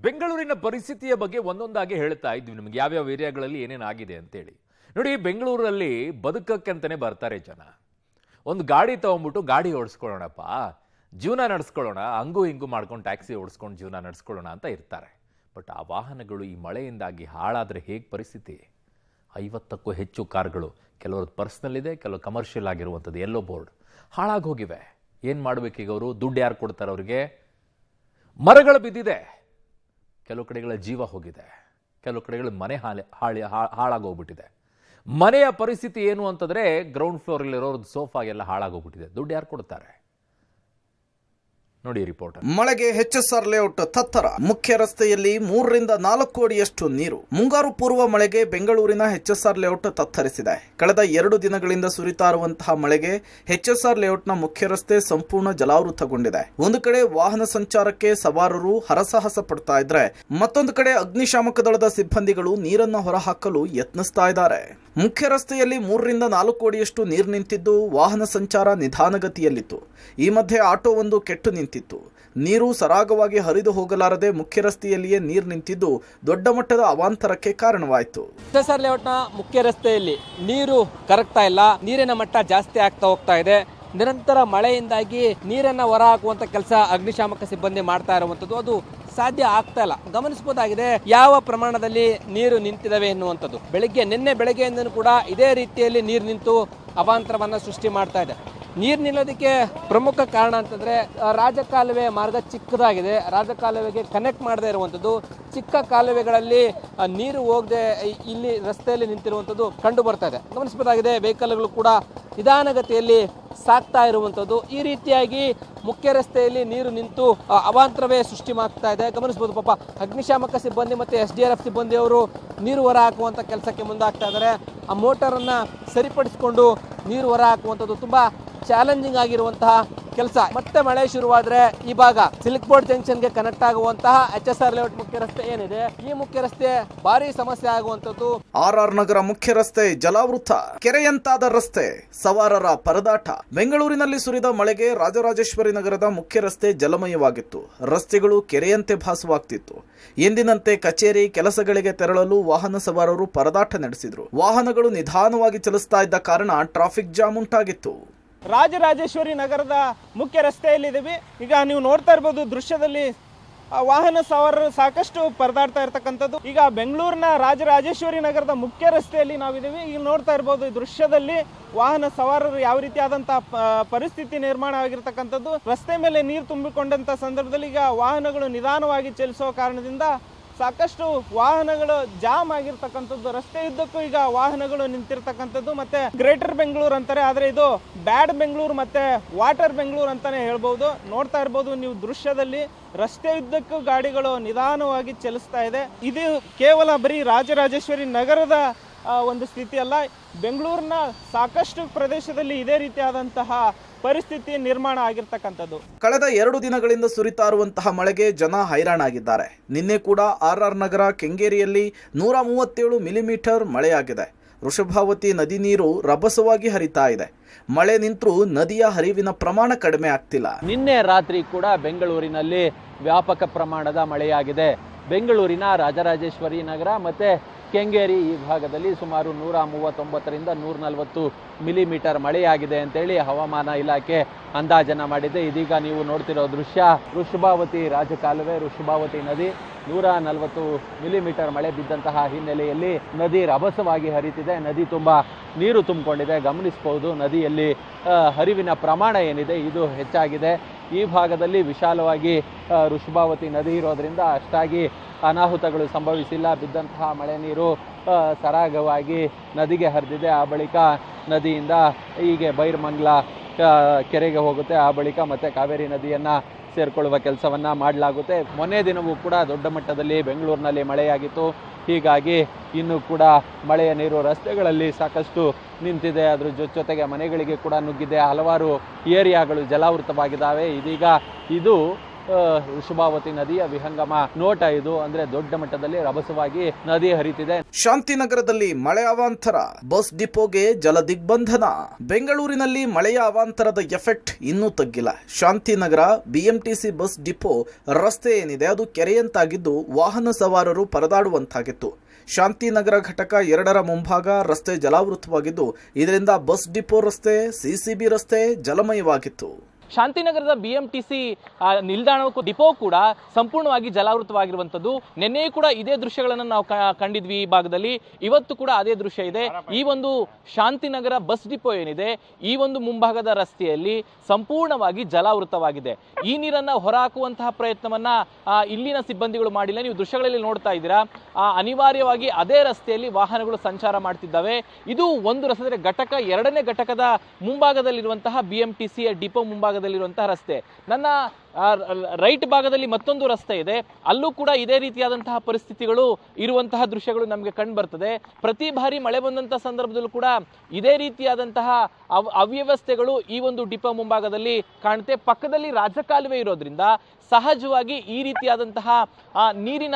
ಬೆಂಗಳೂರಿನ ಪರಿಸ್ಥಿತಿಯ ಬಗ್ಗೆ ಒಂದೊಂದಾಗಿ ಹೇಳ್ತಾ ಇದ್ವಿ ನಿಮಗೆ ಯಾವ್ಯಾವ ಏರಿಯಾಗಳಲ್ಲಿ ಏನೇನಾಗಿದೆ ಅಂತೇಳಿ. ನೋಡಿ, ಬೆಂಗಳೂರಲ್ಲಿ ಬದುಕಕ್ಕೆ ಅಂತಾನೆ ಬರ್ತಾರೆ ಜನ. ಒಂದು ಗಾಡಿ ತಗೊಂಡ್ಬಿಟ್ಟು ಗಾಡಿ ಓಡಿಸ್ಕೊಳ್ಳೋಣಪ್ಪ, ಜೀವನ ನಡೆಸ್ಕೊಳ್ಳೋಣ, ಹಂಗೂ ಹಿಂಗೂ ಮಾಡ್ಕೊಂಡು ಟ್ಯಾಕ್ಸಿ ಓಡಿಸ್ಕೊಂಡು ಜೀವನ ನಡೆಸ್ಕೊಳ್ಳೋಣ ಅಂತ ಇರ್ತಾರೆ. ಬಟ್ ಆ ವಾಹನಗಳು ಈ ಮಳೆಯಿಂದಾಗಿ ಹಾಳಾದರೆ ಹೇಗೆ ಪರಿಸ್ಥಿತಿ? 50ಕ್ಕೂ ಹೆಚ್ಚು ಕಾರ್ಗಳು, ಕೆಲವ್ರದ್ದು ಪರ್ಸ್ನಲ್ ಇದೆ, ಕೆಲವು ಕಮರ್ಷಿಯಲ್ ಆಗಿರುವಂಥದ್ದು ಯೆಲ್ಲೋ ಬೋರ್ಡ್ ಹಾಳಾಗಿ ಹೋಗಿವೆ. ಏನು ಮಾಡಬೇಕೀಗ ಅವರು? ದುಡ್ಡು ಯಾರು ಕೊಡ್ತಾರೆ ಅವ್ರಿಗೆ? ಮರಗಳು ಬಿದ್ದಿದೆ, ಕೆಲವು ಕಡೆಗಳ ಜೀವ ಹೋಗಿದೆ, ಕೆಲವು ಕಡೆಗಳ ಮನೆ ಹಾಳಾಗೋಗ್ಬಿಟ್ಟಿದೆ. ಮನೆಯ ಪರಿಸ್ಥಿತಿ ಏನು ಅಂತಂದ್ರೆ ಗ್ರೌಂಡ್ ಫ್ಲೋರಲ್ಲಿರೋರ್ದು ಸೋಫಾ ಎಲ್ಲ ಹಾಳಾಗೋಗ್ಬಿಟ್ಟಿದೆ. ದುಡ್ಡು ಯಾರು ಕೊಡ್ತಾರೆ? ನೋಡಿ ರಿಪೋರ್ಟ್. ಮಳೆಗೆ HSR ಲೇಔಟ್ ತತ್ತರ. ಮುಖ್ಯ ರಸ್ತೆಯಲ್ಲಿ 3 ರಿಂದ 4 ಅಡಿಯಷ್ಟು ನೀರು. ಮುಂಗಾರು ಪೂರ್ವ ಮಳೆಗೆ ಬೆಂಗಳೂರಿನ HSR ಲೇಔಟ್ ತತ್ತರಿಸಿದೆ. ಕಳೆದ 2 ದಿನಗಳಿಂದ ಸುರಿತಾ ಇರುವಂತಹ ಮಳೆಗೆ HSR ಲೇಔಟ್ನ ಮುಖ್ಯ ರಸ್ತೆ ಸಂಪೂರ್ಣ ಜಲಾವೃತಗೊಂಡಿದೆ. ಒಂದು ಕಡೆ ವಾಹನ ಸಂಚಾರಕ್ಕೆ ಸವಾರರು ಹರಸಾಹಸ ಪಡ್ತಾ ಇದ್ರೆ, ಮತ್ತೊಂದು ಕಡೆ ಅಗ್ನಿಶಾಮಕ ದಳದ ಸಿಬ್ಬಂದಿಗಳು ನೀರನ್ನು ಹೊರಹಾಕಲು ಯತ್ನಿಸ್ತಾ ಇದ್ದಾರೆ. ಮುಖ್ಯ ರಸ್ತೆಯಲ್ಲಿ 3 ರಿಂದ 4 ಅಡಿಯಷ್ಟು ನೀರು ನಿಂತಿದ್ದು ವಾಹನ ಸಂಚಾರ ನಿಧಾನಗತಿಯಲ್ಲಿತ್ತು. ಈ ಮಧ್ಯೆ ಆಟೋವೊಂದು ಕೆಟ್ಟು ನಿಂತಿತ್ತು. ನೀರು ಸರಾಗವಾಗಿ ಹರಿದು ಹೋಗಲಾರದೆ ಮುಖ್ಯ ರಸ್ತೆಯಲ್ಲಿಯೇ ನೀರು ನಿಂತಿದ್ದು ದೊಡ್ಡ ಮಟ್ಟದ ಅವಾಂತರಕ್ಕೆ ಕಾರಣವಾಯಿತು. HSR ಲೇಔಟ್ನ ಮುಖ್ಯ ರಸ್ತೆಯಲ್ಲಿ ನೀರು ಕರಗ್ತಾ ಇಲ್ಲ, ನೀರಿನ ಮಟ್ಟ ಜಾಸ್ತಿ ಆಗ್ತಾ ಹೋಗ್ತಾ ಇದೆ. ನಿರಂತರ ಮಳೆಯಿಂದಾಗಿ ನೀರನ್ನ ಹೊರ ಹಾಕುವಂತ ಕೆಲಸ ಅಗ್ನಿಶಾಮಕ ಸಿಬ್ಬಂದಿ ಮಾಡ್ತಾ ಇರುವಂತದ್ದು ಅದು ಸಾಧ್ಯ ಆಗ್ತಾ ಇಲ್ಲ. ಗಮನಿಸಬಹುದಾಗಿದೆ ಯಾವ ಪ್ರಮಾಣದಲ್ಲಿ ನೀರು ನಿಂತಿದ್ದಾವೆ ಎನ್ನುವಂಥದ್ದು. ನಿನ್ನೆ ಬೆಳಗ್ಗೆಯಿಂದನೂ ಕೂಡ ಇದೇ ರೀತಿಯಲ್ಲಿ ನೀರು ನಿಂತು ಅವಾಂತರವನ್ನ ಸೃಷ್ಟಿ ಮಾಡ್ತಾ ಇದೆ. ನೀರು ನಿಲ್ಲೋದಕ್ಕೆ ಪ್ರಮುಖ ಕಾರಣ ಅಂತಂದ್ರೆ ರಾಜಕಾಲುವೆ ಮಾರ್ಗ ಚಿಕ್ಕದಾಗಿದೆ. ರಾಜಕಾಲುವೆಗೆ ಕನೆಕ್ಟ್ ಮಾಡದೇ ಇರುವಂಥದ್ದು, ಚಿಕ್ಕ ಕಾಲುವೆಗಳಲ್ಲಿ ನೀರು ಹೋಗದೆ ಇಲ್ಲಿ ರಸ್ತೆಯಲ್ಲಿ ನಿಂತಿರುವಂಥದ್ದು ಕಂಡು ಬರ್ತಾ ಇದೆ. ಗಮನಿಸಬಹುದಾಗಿದೆ ವೆಹಿಕಲ್ಗಳು ಕೂಡ ನಿಧಾನಗತಿಯಲ್ಲಿ ಸಾಕ್ತಾ ಇರುವಂಥದ್ದು. ಈ ರೀತಿಯಾಗಿ ಮುಖ್ಯ ರಸ್ತೆಯಲ್ಲಿ ನೀರು ನಿಂತು ಅವಾಂತರವೇ ಸೃಷ್ಟಿ ಮಾಡ್ತಾ ಇದೆ. ಗಮನಿಸಬಹುದು, ಪಾಪ ಅಗ್ನಿಶಾಮಕ ಸಿಬ್ಬಂದಿ ಮತ್ತೆ SDRF ಸಿಬ್ಬಂದಿಯವರು ನೀರು ಹೊರ ಹಾಕುವಂತ ಕೆಲಸಕ್ಕೆ ಮುಂದಾಗ್ತಾ ಇದ್ದಾರೆ. ಆ ಮೋಟಾರನ್ನ ಸರಿಪಡಿಸಿಕೊಂಡು ನೀರು ಹೊರ ಹಾಕುವಂಥದ್ದು ತುಂಬಾ ಚಾಲೆಂಜಿಂಗ್ ಆಗಿರುವಂತಹ ಕೆಲಸ. ಮತ್ತೆ ಮಳೆ ಶುರುವಾದ್ರೆ ಈ ಭಾಗ ಸಿಲ್ಕ್ ಬೋರ್ಡ್ ಜಂಕ್ಷನ್ಗೆ ಕನೆಕ್ಟ್ ಆಗುವಂತಹ HSR ಲೇಔಟ್ ಮುಖ್ಯ ರಸ್ತೆ ಏನಿದೆ, ಈ ಮುಖ್ಯ ರಸ್ತೆ ಭಾರಿ ಸಮಸ್ಯೆ ಆಗುವಂತದ್ದು. RR ನಗರ ಮುಖ್ಯ ರಸ್ತೆ ಜಲಾವೃತ, ಕೆರೆಯಂತಾದ ರಸ್ತೆ, ಸವಾರರ ಪರದಾಟ. ಬೆಂಗಳೂರಿನಲ್ಲಿ ಸುರಿದ ಮಳೆಗೆ ರಾಜರಾಜೇಶ್ವರಿ ನಗರದ ಮುಖ್ಯ ರಸ್ತೆ ಜಲಮಯವಾಗಿತ್ತು. ರಸ್ತೆಗಳು ಕೆರೆಯಂತೆ ಭಾಸವಾಗ್ತಿತ್ತು. ಎಂದಿನಂತೆ ಕಚೇರಿ ಕೆಲಸಗಳಿಗೆ ತೆರಳಲು ವಾಹನ ಸವಾರರು ಪರದಾಟ ನಡೆಸಿದ್ರು. ವಾಹನಗಳು ನಿಧಾನವಾಗಿ ಚಲಿಸ್ತಾ ಇದ್ದ ಕಾರಣ ಟ್ರಾಫಿಕ್ ಜಾಮ್ ಉಂಟಾಗಿತ್ತು. ರಾಜರಾಜೇಶ್ವರಿ ನಗರದ ಮುಖ್ಯ ರಸ್ತೆಯಲ್ಲಿದ್ದೀವಿ. ಈಗ ನೀವು ನೋಡ್ತಾ ಇರ್ಬೋದು ದೃಶ್ಯದಲ್ಲಿ ವಾಹನ ಸವಾರರು ಸಾಕಷ್ಟು ಪರದಾಡ್ತಾ ಇರ್ತಕ್ಕಂಥದ್ದು. ಈಗ ಬೆಂಗಳೂರಿನ ರಾಜರಾಜೇಶ್ವರಿ ನಗರದ ಮುಖ್ಯ ರಸ್ತೆಯಲ್ಲಿ ನಾವಿದ್ದೀವಿ. ಈಗ ನೋಡ್ತಾ ಇರ್ಬೋದು ಈ ದೃಶ್ಯದಲ್ಲಿ ವಾಹನ ಸವಾರರು ಯಾವ ರೀತಿಯಾದಂತಹ ಪರಿಸ್ಥಿತಿ ನಿರ್ಮಾಣ ಆಗಿರ್ತಕ್ಕಂಥದ್ದು. ರಸ್ತೆ ಮೇಲೆ ನೀರು ತುಂಬಿಕೊಂಡಂತ ಸಂದರ್ಭದಲ್ಲಿ ಈಗ ವಾಹನಗಳು ನಿಧಾನವಾಗಿ ಚಲಿಸೋ ಕಾರಣದಿಂದ ಸಾಕಷ್ಟು ವಾಹನಗಳು ಜಾಮ್ ಆಗಿರ್ತಕ್ಕಂಥದ್ದು. ರಸ್ತೆ ಉದ್ದಕ್ಕೂ ಈಗ ವಾಹನಗಳು ನಿಂತಿರ್ತಕ್ಕಂಥದ್ದು. ಮತ್ತೆ ಗ್ರೇಟರ್ ಬೆಂಗಳೂರು ಅಂತಾರೆ, ಆದ್ರೆ ಇದು ಬ್ಯಾಡ್ ಬೆಂಗಳೂರು ಮತ್ತೆ ವಾಟರ್ ಬೆಂಗಳೂರು ಅಂತಾನೆ ಹೇಳ್ಬಹುದು. ನೋಡ್ತಾ ಇರ್ಬೋದು ನೀವು ದೃಶ್ಯದಲ್ಲಿ ರಸ್ತೆ ಉದ್ದಕ್ಕೂ ಗಾಡಿಗಳು ನಿಧಾನವಾಗಿ ಚಲಿಸ್ತಾ ಇದೆ. ಇದು ಕೇವಲ ಬರೀ ರಾಜರಾಜೇಶ್ವರಿ ನಗರದ ಒಂದು ಸ್ಥಿತಿ ಅಲ್ಲ, ಬೆಂಗಳೂರಿನ ಸಾಕಷ್ಟು ಪ್ರದೇಶದಲ್ಲಿ ಇದೇ ರೀತಿಯಾದಂತಹ ಪರಿಸ್ಥಿತಿ ನಿರ್ಮಾಣ ಆಗಿರ್ತಕ್ಕಂಥದ್ದು. ಕಳೆದ 2 ದಿನಗಳಿಂದ ಸುರಿತಾ ಇರುವಂತಹ ಮಳೆಗೆ ಜನ ಹೈರಾಣಾಗಿದ್ದಾರೆ. ನಿನ್ನೆ ಕೂಡ RR ನಗರ ಕೆಂಗೇರಿಯಲ್ಲಿ 137 ಮಿಲಿಮೀಟರ್ ಮಳೆಯಾಗಿದೆ. ವೃಷಭಾವತಿ ನದಿ ನೀರು ರಭಸವಾಗಿ ಹರಿತಾ ಇದೆ. ಮಳೆ ನಿಂತರೂ ನದಿಯ ಹರಿವಿನ ಪ್ರಮಾಣ ಕಡಿಮೆ ಆಗ್ತಿಲ್ಲ. ನಿನ್ನೆ ರಾತ್ರಿ ಕೂಡ ಬೆಂಗಳೂರಿನಲ್ಲಿ ವ್ಯಾಪಕ ಪ್ರಮಾಣದ ಮಳೆಯಾಗಿದೆ. ಬೆಂಗಳೂರಿನ ರಾಜರಾಜೇಶ್ವರಿ ನಗರ ಮತ್ತೆ ಕೆಂಗೇರಿ ಈ ಭಾಗದಲ್ಲಿ ಸುಮಾರು 139 ರಿಂದ 140 ಮಿಲಿಮೀಟರ್ ಮಳೆಯಾಗಿದೆ ಅಂತೇಳಿ ಹವಾಮಾನ ಇಲಾಖೆ ಅಂದಾಜನ್ನ ಮಾಡಿದೆ. ಇದೀಗ ನೀವು ನೋಡ್ತಿರೋ ದೃಶ್ಯ ವೃಷಭಾವತಿ ರಾಜಕಾಲುವೆ, ವೃಷಭಾವತಿ ನದಿ 140 ಮಿಲಿಮೀಟರ್ ಮಳೆ ಬಿದ್ದಂತಹ ಹಿನ್ನೆಲೆಯಲ್ಲಿ ನದಿ ರಭಸವಾಗಿ ಹರಿತಿದೆ. ನದಿ ತುಂಬಾ ನೀರು ತುಂಬಿಕೊಂಡಿದೆ. ಗಮನಿಸಬಹುದು ನದಿಯಲ್ಲಿ ಹರಿವಿನ ಪ್ರಮಾಣ ಏನಿದೆ ಇದು ಹೆಚ್ಚಾಗಿದೆ. ಈ ಭಾಗದಲ್ಲಿ ವಿಶಾಲವಾಗಿ ವೃಷಭಾವತಿ ನದಿ ಇರೋದ್ರಿಂದ ಅಷ್ಟಾಗಿ ಅನಾಹುತಗಳು ಸಂಭವಿಸಿಲ್ಲ. ಬಿದ್ದಂತಹ ಮಳೆ ನೀರು ಸರಾಗವಾಗಿ ನದಿಗೆ ಹರಿದಿದೆ. ಆ ಬಳಿಕ ನದಿಯಿಂದ ಹೀಗೆ ಬೈರಮಂಗಲ ಕೆರೆಗೆ ಹೋಗುತ್ತೆ. ಆ ಬಳಿಕ ಮತ್ತೆ ಕಾವೇರಿ ನದಿಯನ್ನ ಸೇರ್ಕೊಳ್ಳುವ ಕೆಲಸವನ್ನ ಮಾಡಲಾಗುತ್ತೆ. ಮೊನ್ನೆ ದಿನವೂ ಕೂಡ ದೊಡ್ಡ ಮಟ್ಟದಲ್ಲಿ ಬೆಂಗಳೂರಿನಲ್ಲಿ ಮಳೆಯಾಗಿತ್ತು. ಹೀಗಾಗಿ ಇನ್ನೂ ಕೂಡ ಮಳೆಯ ನೀರು ರಸ್ತೆಗಳಲ್ಲಿ ಸಾಕಷ್ಟು ನಿಂತಿದೆ. ಅದ್ರ ಜೊತೆಗೆ ಮನೆಗಳಿಗೆ ಕೂಡ ನುಗ್ಗಿದೆ. ಹಲವಾರು ಏರಿಯಾಗಳು ಜಲಾವೃತವಾಗಿದ್ದಾವೆ. ಇದೀಗ ಇದು ವೃಷಭಾವತಿ ನದಿಯ ವಿಹಂಗಮ ನೋಟ ಇದು. ಅಂದ್ರೆ ದೊಡ್ಡ ಮಟ್ಟದಲ್ಲಿ ರಭಸವಾಗಿ ನದಿ ಹರಿತಿದೆ. ಶಾಂತಿನಗರದಲ್ಲಿ ಮಳೆ ಅವಾಂತರ, ಬಸ್ ಡಿಪೋಗೆ ಜಲ ದಿಗ್ಬಂಧನ. ಬೆಂಗಳೂರಿನಲ್ಲಿ ಮಳೆಯ ಅವಾಂತರದ ಎಫೆಕ್ಟ್ ಇನ್ನೂ ತಗ್ಗಿಲ್ಲ. ಶಾಂತಿನಗರ ಬಿಎಂಟಿಸಿ ಬಸ್ ಡಿಪೋ ರಸ್ತೆ ಏನಿದೆ ಅದು ಕೆರೆಯಂತಾಗಿದ್ದು ವಾಹನ ಸವಾರರು ಪರದಾಡುವಂತಾಗಿತ್ತು. ಶಾಂತಿನಗರ ಘಟಕ 2ರ ಮುಂಭಾಗ ರಸ್ತೆ ಜಲಾವೃತವಾಗಿದ್ದು ಇದರಿಂದ ಬಸ್ ಡಿಪೋ ರಸ್ತೆ, ಸಿಸಿಬಿ ರಸ್ತೆ ಜಲಮಯವಾಗಿತ್ತು. ಶಾಂತಿನಗರದ ಬಿಎಂಟಿಸಿ ನಿಲ್ದಾಣಕ್ಕೂ ಡಿಪೋ ಕೂಡ ಸಂಪೂರ್ಣವಾಗಿ ಜಲಾವೃತವಾಗಿರುವಂಥದ್ದು. ನಿನ್ನೆಯೂ ಕೂಡ ಇದೇ ದೃಶ್ಯಗಳನ್ನು ನಾವು ಕಂಡಿದ್ವಿ ಈ ಭಾಗದಲ್ಲಿ. ಇವತ್ತು ಕೂಡ ಅದೇ ದೃಶ್ಯ ಇದೆ. ಈ ಒಂದು ಶಾಂತಿನಗರ ಬಸ್ ಡಿಪೋ ಏನಿದೆ ಈ ಒಂದು ಮುಂಭಾಗದ ರಸ್ತೆಯಲ್ಲಿ ಸಂಪೂರ್ಣವಾಗಿ ಜಲಾವೃತವಾಗಿದೆ. ಈ ನೀರನ್ನು ಹೊರಹಾಕುವಂತಹ ಪ್ರಯತ್ನವನ್ನ ಇಲ್ಲಿನ ಸಿಬ್ಬಂದಿಗಳು ಮಾಡಿಲ್ಲ. ನೀವು ದೃಶ್ಯಗಳಲ್ಲಿ ನೋಡ್ತಾ ಇದ್ದೀರಾ, ಅನಿವಾರ್ಯವಾಗಿ ಅದೇ ರಸ್ತೆಯಲ್ಲಿ ವಾಹನಗಳು ಸಂಚಾರ ಮಾಡ್ತಿದ್ದಾವೆ. ಇದು ಒಂದು ರಸ್ತೆ ಘಟಕ 2ನೇ ಘಟಕದ ಮುಂಭಾಗದಲ್ಲಿರುವಂತಹ ಬಿಎಂಟಿಸಿಯ ಡಿಪೋ ಮುಂಭಾಗದಲ್ಲಿರುವಂತಹ ರಸ್ತೆ. ನನ್ನ ರೈಟ್ ಭಾಗದಲ್ಲಿ ಮತ್ತೊಂದು ರಸ್ತೆ ಇದೆ, ಅಲ್ಲೂ ಕೂಡ ಇದೇ ರೀತಿಯಾದಂತಹ ಪರಿಸ್ಥಿತಿಗಳು ಇರುವಂತಹ ದೃಶ್ಯಗಳು ನಮಗೆ ಕಂಡು ಬರ್ತದೆ. ಪ್ರತಿ ಬಾರಿ ಮಳೆ ಬಂದಂತಹ ಸಂದರ್ಭದಲ್ಲೂ ಕೂಡ ಇದೇ ರೀತಿಯಾದಂತಹ ಅವ್ಯವಸ್ಥೆಗಳು ಈ ಒಂದು ಡಿಪೋ ಮುಂಭಾಗದಲ್ಲಿ ಕಾಣುತ್ತೆ. ಪಕ್ಕದಲ್ಲಿ ರಾಜಕಾಲುವೆ ಇರೋದ್ರಿಂದ ಸಹಜವಾಗಿ ಈ ರೀತಿಯಾದಂತಹ ನೀರಿನ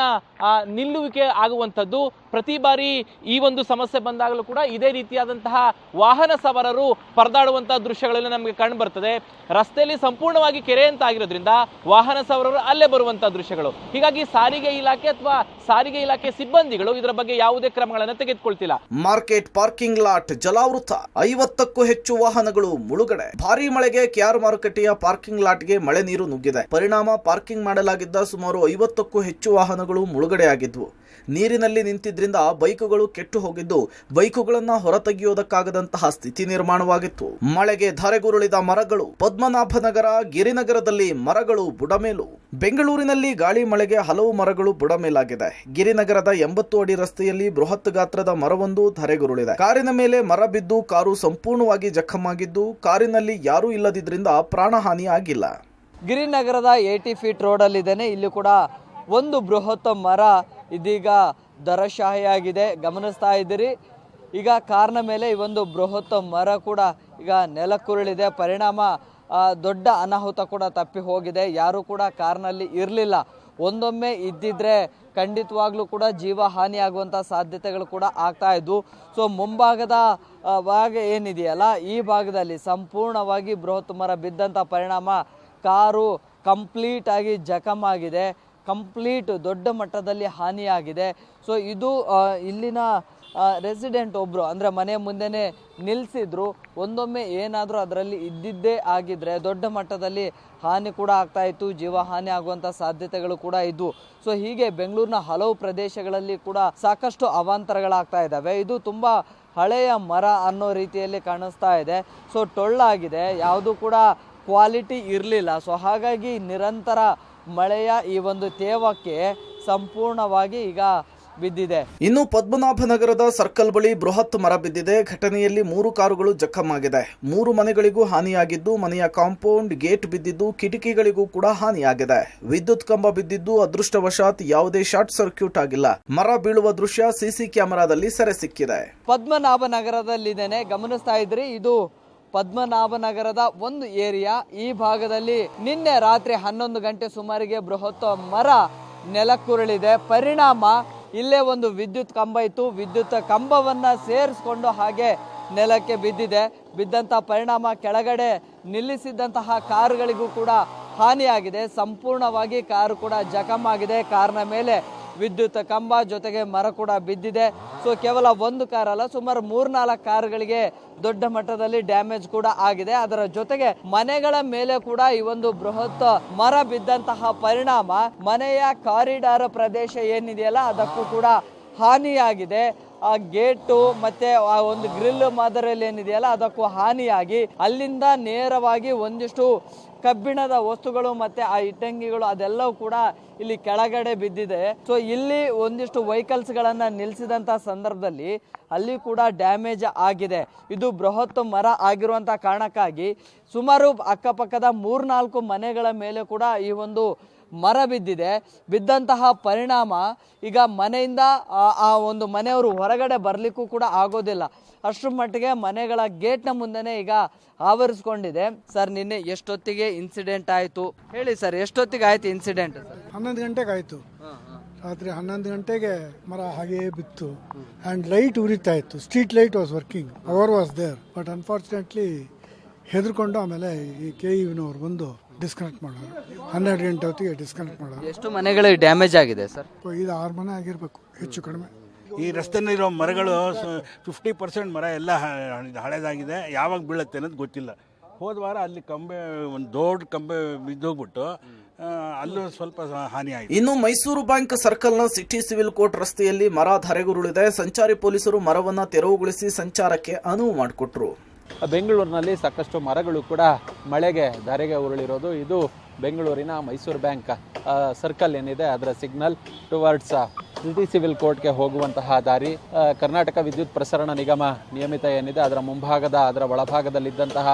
ನಿಲ್ಲುವಿಕೆ ಆಗುವಂಥದ್ದು. ಪ್ರತಿ ಬಾರಿ ಈ ಒಂದು ಸಮಸ್ಯೆ ಬಂದಾಗಲೂ ಕೂಡ ಇದೇ ರೀತಿಯಾದಂತಹ ವಾಹನ ಸವಾರರು ಪರದಾಡುವಂತಹ ದೃಶ್ಯಗಳೆಲ್ಲ ನಮಗೆ ಕಂಡು ಬರ್ತದೆ. ರಸ್ತೆಯಲ್ಲಿ ಸಂಪೂರ್ಣವಾಗಿ ಕೆರೆ ಅಂತ ಆಗಿರೋದ್ರಿಂದ ವಾಹನ ಸವಾರರು ಅಲ್ಲೇ ಬರುವಂತಹ ದೃಶ್ಯಗಳು. ಹೀಗಾಗಿ ಸಾರಿಗೆ ಇಲಾಖೆ ಅಥವಾ ಸಾರಿಗೆ ಇಲಾಖೆ ಸಿಬ್ಬಂದಿಗಳು ಇದರ ಬಗ್ಗೆ ಯಾವುದೇ ಕ್ರಮಗಳನ್ನು ತೆಗೆದುಕೊಳ್ತಿಲ್ಲ. ಮಾರ್ಕೆಟ್ ಪಾರ್ಕಿಂಗ್ ಲಾಟ್ ಜಲಾವೃತ, 50ಕ್ಕೂ ಹೆಚ್ಚು ವಾಹನಗಳು ಮುಳುಗಡೆ. ಭಾರೀ ಮಳೆಗೆ ಕೆಆರ್ ಮಾರುಕಟ್ಟೆಯ ಪಾರ್ಕಿಂಗ್ ಲಾಟ್ಗೆ ಮಳೆ ನೀರು ನುಗ್ಗಿದೆ. ಪರಿಣಾಮ ಪಾರ್ಕಿಂಗ್ ಮಾಡಲಾಗಿದ್ದ ಸುಮಾರು 50ಕ್ಕೂ ಹೆಚ್ಚು ವಾಹನಗಳು ಮುಳುಗಡೆಯಾಗಿದ್ವು. ನೀರಿನಲ್ಲಿ ನಿಂತಿದ್ರಿಂದ ಬೈಕುಗಳು ಕೆಟ್ಟು ಹೋಗಿದ್ದು ಬೈಕುಗಳನ್ನ ಹೊರತೆಗೆಯುವುದಕ್ಕಾಗದಂತಹ ಸ್ಥಿತಿ ನಿರ್ಮಾಣವಾಗಿತ್ತು. ಮಳೆಗೆ ಧರೆಗುರುಳಿದ ಮರಗಳು. ಪದ್ಮನಾಭನಗರ, ಗಿರಿನಗರದಲ್ಲಿ ಮರಗಳು ಬುಡಮೇಲು. ಬೆಂಗಳೂರಿನಲ್ಲಿ ಗಾಳಿ ಮಳೆಗೆ ಹಲವು ಮರಗಳು ಬುಡಮೇಲಾಗಿದೆ. ಗಿರಿನಗರದ 80 ಅಡಿ ರಸ್ತೆಯಲ್ಲಿ ಬೃಹತ್ ಗಾತ್ರದ ಮರವೊಂದು ಧರೆಗುರುಳಿದೆ. ಕಾರಿನ ಮೇಲೆ ಮರ ಬಿದ್ದು ಕಾರು ಸಂಪೂರ್ಣವಾಗಿ ಜಖಮಾಗಿದ್ದು ಕಾರಿನಲ್ಲಿ ಯಾರೂ ಇಲ್ಲದಿದ್ರಿಂದ ಪ್ರಾಣಹಾನಿ ಆಗಿಲ್ಲ. ಗಿರಿನಗರದ 80 ಫೀಟ್ ರೋಡಲ್ಲಿದ್ದೇನೆ. ಇಲ್ಲಿ ಕೂಡ ಒಂದು ಬೃಹತ್ ಮರ ಇದೀಗ ದರಶಾಹಿಯಾಗಿದೆ, ಗಮನಿಸ್ತಾ ಇದ್ದೀರಿ. ಈಗ ಕಾರ್ನ ಮೇಲೆ ಈ ಒಂದು ಬೃಹತ್ ಮರ ಕೂಡ ಈಗ ನೆಲಕ್ಕುರುಳಿದೆ. ಪರಿಣಾಮ ದೊಡ್ಡ ಅನಾಹುತ ಕೂಡ ತಪ್ಪಿ ಹೋಗಿದೆ. ಯಾರೂ ಕೂಡ ಕಾರ್ನಲ್ಲಿ ಇರಲಿಲ್ಲ. ಒಂದೊಮ್ಮೆ ಇದ್ದಿದ್ರೆ ಖಂಡಿತವಾಗ್ಲೂ ಕೂಡ ಜೀವ ಹಾನಿಯಾಗುವಂಥ ಸಾಧ್ಯತೆಗಳು ಕೂಡ ಆಗ್ತಾ ಇದ್ವು. ಸೊ ಮುಂಭಾಗದ ಭಾಗ ಏನಿದೆಯಲ್ಲ ಈ ಭಾಗದಲ್ಲಿ ಸಂಪೂರ್ಣವಾಗಿ ಬೃಹತ್ ಮರ ಬಿದ್ದಂಥ ಪರಿಣಾಮ ಕಾರು ಕಂಪ್ಲೀಟ್ ಆಗಿ ಜಖಮಾಗಿದೆ, ಕಂಪ್ಲೀಟ್ ದೊಡ್ಡ ಮಟ್ಟದಲ್ಲಿ ಹಾನಿಯಾಗಿದೆ. ಸೊ ಇದು ಇಲ್ಲಿನ ರೆಸಿಡೆಂಟ್ ಒಬ್ಬರು ಅಂದರೆ ಮನೆ ಮುಂದೆನೇ ನಿಲ್ಲಿಸಿದ್ರು. ಒಂದೊಮ್ಮೆ ಏನಾದರೂ ಅದರಲ್ಲಿ ಇದ್ದಿದ್ದೇ ಆಗಿದ್ರೆ ದೊಡ್ಡ ಮಟ್ಟದಲ್ಲಿ ಹಾನಿ ಕೂಡ ಆಗ್ತಾ ಇತ್ತು, ಜೀವ ಹಾನಿ ಆಗುವಂಥ ಸಾಧ್ಯತೆಗಳು ಕೂಡ ಇದ್ವು. ಸೊ ಹೀಗೆ ಬೆಂಗಳೂರಿನ ಹಲವು ಪ್ರದೇಶಗಳಲ್ಲಿ ಕೂಡ ಸಾಕಷ್ಟು ಅವಾಂತರಗಳಾಗ್ತಾ ಇದ್ದಾವೆ. ಇದು ತುಂಬ ಹಳೆಯ ಮರ ಅನ್ನೋ ರೀತಿಯಲ್ಲಿ ಕಾಣಿಸ್ತಾ ಇದೆ. ಸೊ ಟೊಳ್ಳಾಗಿದೆ, ಯಾವುದು ಕೂಡ ಕ್ವಾಲಿಟಿ ಇರಲಿಲ್ಲ. ಸೊ ಹಾಗಾಗಿ ನಿರಂತರ ಮಳೆಯ ಈ ಒಂದು ತೇವಕ್ಕೆ ಸಂಪೂರ್ಣವಾಗಿ ಈಗ ಬಿದ್ದಿದೆ. ಇನ್ನು ಪದ್ಮನಾಭನಗರದ ಸರ್ಕಲ್ ಬಳಿ ಬೃಹತ್ ಮರ ಬಿದ್ದಿದೆ. ಘಟನೆಯಲ್ಲಿ 3 ಕಾರುಗಳು ಜಖಮಾಗಿದೆ. 3 ಮನೆಗಳಿಗೂ ಹಾನಿಯಾಗಿದ್ದು ಮನೆಯ ಕಾಂಪೌಂಡ್ ಗೇಟ್ ಬಿದ್ದಿದ್ದು ಕಿಟಕಿಗಳಿಗೂ ಕೂಡ ಹಾನಿಯಾಗಿದೆ. ವಿದ್ಯುತ್ ಕಂಬ ಬಿದ್ದಿದ್ದು ಅದೃಷ್ಟವಶಾತ್ ಯಾವುದೇ ಶಾರ್ಟ್ ಸರ್ಕ್ಯೂಟ್ ಆಗಿಲ್ಲ. ಮರ ಬೀಳುವ ದೃಶ್ಯ ಸಿಸಿ ಕ್ಯಾಮೆರಾದಲ್ಲಿ ಸೆರೆ ಸಿಕ್ಕಿದೆ. ಪದ್ಮನಾಭನಗರದಲ್ಲಿದ್ದೇನೆ, ಗಮನಿಸ್ತಾ ಇದ್ರಿ. ಇದು ಪದ್ಮನಾಭನಗರದ ಒಂದು ಏರಿಯಾ. ಈ ಭಾಗದಲ್ಲಿ ನಿನ್ನೆ ರಾತ್ರಿ 11 ಗಂಟೆ ಸುಮಾರಿಗೆ ಬೃಹತ್ ಮರ ನೆಲಕ್ಕುರುಳಿದೆ. ಪರಿಣಾಮ ಇಲ್ಲೇ ಒಂದು ವಿದ್ಯುತ್ ಕಂಬ ಇತ್ತು, ವಿದ್ಯುತ್ ಕಂಬವನ್ನ ಸೇರಿಸ್ಕೊಂಡು ಹಾಗೆ ನೆಲಕ್ಕೆ ಬಿದ್ದಿದೆ. ಬಿದ್ದಂಥ ಪರಿಣಾಮ ಕೆಳಗಡೆ ನಿಲ್ಲಿಸಿದ್ದಂತಹ ಕಾರುಗಳಿಗೂ ಕೂಡ ಹಾನಿಯಾಗಿದೆ. ಸಂಪೂರ್ಣವಾಗಿ ಕಾರು ಕೂಡ ಜಖಮಾಗಿದೆ. ಕಾರ್ನ ಮೇಲೆ ವಿದ್ಯುತ್ ಕಂಬ ಜೊತೆಗೆ ಮರ ಕೂಡ ಬಿದ್ದಿದೆ. ಸೊ ಕೇವಲ ಒಂದು ಕಾರ್ ಅಲ್ಲ, ಸುಮಾರು 3-4 ಕಾರುಗಳಿಗೆ ದೊಡ್ಡ ಮಟ್ಟದಲ್ಲಿ ಡ್ಯಾಮೇಜ್ ಕೂಡ ಆಗಿದೆ. ಅದರ ಜೊತೆಗೆ ಮನೆಗಳ ಮೇಲೆ ಕೂಡ ಈ ಒಂದು ಬೃಹತ್ ಮರ ಬಿದ್ದಂತಹ ಪರಿಣಾಮ ಮನೆಯ ಕಾರಿಡಾರ್ ಪ್ರದೇಶ ಏನಿದೆಯಲ್ಲ ಅದಕ್ಕೂ ಕೂಡ ಹಾನಿಯಾಗಿದೆ. ಆ ಗೇಟು ಮತ್ತೆ ಆ ಒಂದು ಗ್ರಿಲ್ ಮಾದರಿಯಲ್ಲಿ ಏನಿದೆಯಲ್ಲ ಅದಕ್ಕೂ ಹಾನಿಯಾಗಿ ಅಲ್ಲಿಂದ ನೇರವಾಗಿ ಒಂದಿಷ್ಟು ಕಬ್ಬಿಣದ ವಸ್ತುಗಳು ಮತ್ತೆ ಆ ಇಟ್ಟಂಗಿಗಳು ಅದೆಲ್ಲವೂ ಕೂಡ ಇಲ್ಲಿ ಕೆಳಗಡೆ ಬಿದ್ದಿದೆ. ಸೊ ಇಲ್ಲಿ ಒಂದಿಷ್ಟು ವೆಹಿಕಲ್ಸ್ ಗಳನ್ನ ನಿಲ್ಲಿಸಿದಂತ ಸಂದರ್ಭದಲ್ಲಿ ಅಲ್ಲಿ ಕೂಡ ಡ್ಯಾಮೇಜ್ ಆಗಿದೆ. ಇದು ಬೃಹತ್ ಮರ ಆಗಿರುವಂತ ಕಾರಣಕ್ಕಾಗಿ ಸುಮಾರು ಅಕ್ಕಪಕ್ಕದ 3-4 ಮನೆಗಳ ಮೇಲೆ ಕೂಡ ಈ ಒಂದು ಮರ ಬಿದ್ದಿದೆ. ಬಿದ್ದಂತಹ ಪರಿಣಾಮ ಈಗ ಮನೆಯಿಂದ ಆ ಒಂದು ಮನೆಯವರು ಹೊರಗಡೆ ಬರಲಿಕ್ಕೂ ಕೂಡ ಆಗೋದಿಲ್ಲ. ಅಷ್ಟರ ಮಟ್ಟಿಗೆ ಮನೆಗಳ ಗೇಟ್ನ ಮುಂದೆನೇ ಈಗ ಆವರಿಸ್ಕೊಂಡಿದೆ. ಸರ್, ನಿನ್ನೆ ಎಷ್ಟೊತ್ತಿಗೆ ಇನ್ಸಿಡೆಂಟ್ ಆಯಿತು ಹೇಳಿ ಸರ್, ಎಷ್ಟೊತ್ತಿಗೆ ಆಯ್ತು ಇನ್ಸಿಡೆಂಟ್? 11 ಗಂಟೆಗೆ ಆಯಿತು. ರಾತ್ರಿ 11 ಗಂಟೆಗೆ ಮರ ಹಾಗೇ ಬಿತ್ತು ಆ್ಯಂಡ್ ಲೈಟ್ ಉರಿತಾ ಇತ್ತು. Street light was working, power was there, but unfortunately ಹೆದರ್ಕೊಂಡು ಆಮೇಲೆ ಈ KEVನವ್ರು ಬಂದು ಡಿಸ್ಕನೆಕ್ಟ್ ಮಾಡೋರು. 12 ಗಂಟೆ ಹೊತ್ತಿಗೆ ಡಿಸ್ಕನೆಕ್ಟ್ ಮಾಡೋರು. ಎಷ್ಟು ಮನೆಗಳಿಗೆ ಡ್ಯಾಮೇಜ್ ಆಗಿದೆ ಸರ್? 5-6 ಮನೆ ಆಗಿರಬೇಕು ಹೆಚ್ಚು ಕಡಿಮೆ. ಈ ರಸ್ತೆಯಲ್ಲಿರೋ ಮರಗಳು 50% ಮರ ಎಲ್ಲ ಹಳೇದಾಗಿದೆ. ಯಾವಾಗ ಬೀಳುತ್ತೆ ಅನ್ನೋದು ಗೊತ್ತಿಲ್ಲ. ಹೋದ ವಾರ ಅಲ್ಲಿ ಕಂಬೆ, ಒಂದು ದೊಡ್ಡ ಕಂಬೆ ಬಿದ್ದೋಗ್ಬಿಟ್ಟು ಅಲ್ಲೂ ಸ್ವಲ್ಪ ಹಾನಿ ಆಯಿತು. ಇನ್ನು ಮೈಸೂರು ಬ್ಯಾಂಕ್ ಸರ್ಕಲ್ನ ಸಿಟಿ ಸಿವಿಲ್ ಕೋರ್ಟ್ ರಸ್ತೆಯಲ್ಲಿ ಮರ ಧರೆಗುರುಳಿದೆ. ಸಂಚಾರಿ ಪೊಲೀಸರು ಮರವನ್ನ ತೆರವುಗೊಳಿಸಿ ಸಂಚಾರಕ್ಕೆ ಅನುವು ಮಾಡಿಕೊಟ್ರು. ಬೆಂಗಳೂರಿನಲ್ಲಿ ಸಾಕಷ್ಟು ಮರಗಳು ಕೂಡ ಮಳೆಗೆ ಧರೆಗೆ ಉರುಳಿರೋದು. ಇದು ಬೆಂಗಳೂರಿನ ಮೈಸೂರು ಬ್ಯಾಂಕ್ ಸರ್ಕಲ್ ಏನಿದೆ ಅದರ ಸಿಗ್ನಲ್ ಟುವರ್ಡ್ಸ್ ಸಿಟಿ ಸಿವಿಲ್ ಕೋರ್ಟ್ಗೆ ಹೋಗುವಂತಹ ದಾರಿ. ಕರ್ನಾಟಕ ವಿದ್ಯುತ್ ಪ್ರಸರಣ ನಿಗಮ ನಿಯಮಿತ ಏನಿದೆ ಅದರ ಮುಂಭಾಗದ, ಅದರ ಒಳಭಾಗದಲ್ಲಿದ್ದಂತಹ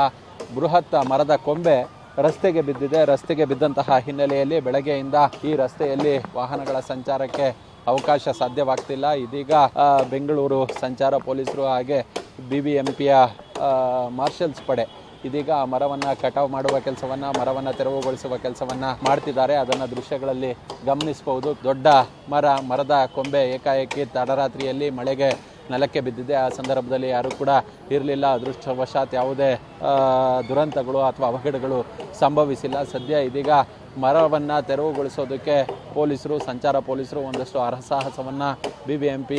ಬೃಹತ್ ಮರದ ಕೊಂಬೆ ರಸ್ತೆಗೆ ಬಿದ್ದಿದೆ. ರಸ್ತೆಗೆ ಬಿದ್ದಂತಹ ಹಿನ್ನೆಲೆಯಲ್ಲಿ ಬೆಳಗ್ಗೆಯಿಂದ ಈ ರಸ್ತೆಯಲ್ಲಿ ವಾಹನಗಳ ಸಂಚಾರಕ್ಕೆ ಅವಕಾಶ ಸಾಧ್ಯವಾಗ್ತಿಲ್ಲ. ಇದೀಗ ಬೆಂಗಳೂರು ಸಂಚಾರ ಪೊಲೀಸರು ಹಾಗೆ BBMPಯ ಮಾರ್ಷಲ್ಸ್ ಪಡೆ ಇದೀಗ ಮರವನ್ನು ಕಟಾವು ಮಾಡುವ ಕೆಲಸವನ್ನು, ಮರವನ್ನು ತೆರವುಗೊಳಿಸುವ ಕೆಲಸವನ್ನು ಮಾಡ್ತಿದ್ದಾರೆ. ಅದನ್ನು ದೃಶ್ಯಗಳಲ್ಲಿ ಗಮನಿಸಬಹುದು. ದೊಡ್ಡ ಮರದ ಕೊಂಬೆ ಏಕಾಏಕಿ ತಡರಾತ್ರಿಯಲ್ಲಿ ಮಳೆಗೆ ನೆಲಕ್ಕೆ ಬಿದ್ದಿದೆ. ಆ ಸಂದರ್ಭದಲ್ಲಿ ಯಾರೂ ಕೂಡ ಇರಲಿಲ್ಲ. ಅದೃಷ್ಟವಶಾತ್ ಯಾವುದೇ ದುರಂತಗಳು ಅಥವಾ ಅವಘಡಗಳು ಸಂಭವಿಸಿಲ್ಲ. ಸದ್ಯ ಇದೀಗ ಮರವನ್ನು ತೆರವುಗೊಳಿಸೋದಕ್ಕೆ ಪೊಲೀಸರು, ಸಂಚಾರ ಪೊಲೀಸರು ಒಂದಷ್ಟು ಹರಸಾಹಸವನ್ನು BBMP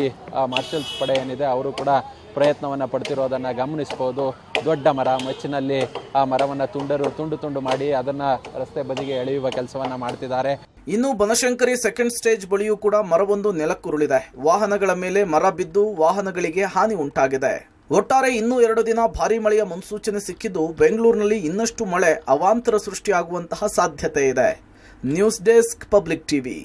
ಮಾರ್ಷಲ್ಸ್ ಪಡೆ ಏನಿದೆ ಅವರು ಕೂಡ ಪ್ರಯತ್ನವನ್ನು ಪಡ್ತಿರೋದನ್ನು ಗಮನಿಸ್ಬೋದು. ದೊಡ್ಡ ಮರ ಮಚ್ಚಿನಲ್ಲಿ ಆ ಮರವನ್ನು ತುಂಡು ಮಾಡಿ ಅದನ್ನು ರಸ್ತೆ ಬದಿಗೆ ಎಳೆಯುವ ಕೆಲಸವನ್ನು ಮಾಡ್ತಿದ್ದಾರೆ. ಇನ್ನು ಬನಶಂಕರಿ ಸೆಕೆಂಡ್ ಸ್ಟೇಜ್ ಬಳಿಯೂ ಕೂಡ ಮರವೊಂದು ನೆಲಕ್ಕುರುಳಿದೆ. ವಾಹನಗಳ ಮೇಲೆ ಮರ ಬಿದ್ದು ವಾಹನಗಳಿಗೆ ಹಾನಿ ಉಂಟಾಗಿದೆ. ಒಟ್ಟಾರೆ ಇನ್ನೂ 2 ದಿನ ಭಾರೀ ಮಳೆಯ ಮುನ್ಸೂಚನೆ ಸಿಕ್ಕಿದ್ದು ಬೆಂಗಳೂರಿನಲ್ಲಿ ಇನ್ನಷ್ಟು ಮಳೆ ಅವಾಂತರ ಸೃಷ್ಟಿಯಾಗುವಂತಹ ಸಾಧ್ಯತೆ ಇದೆ. News desk, public TV.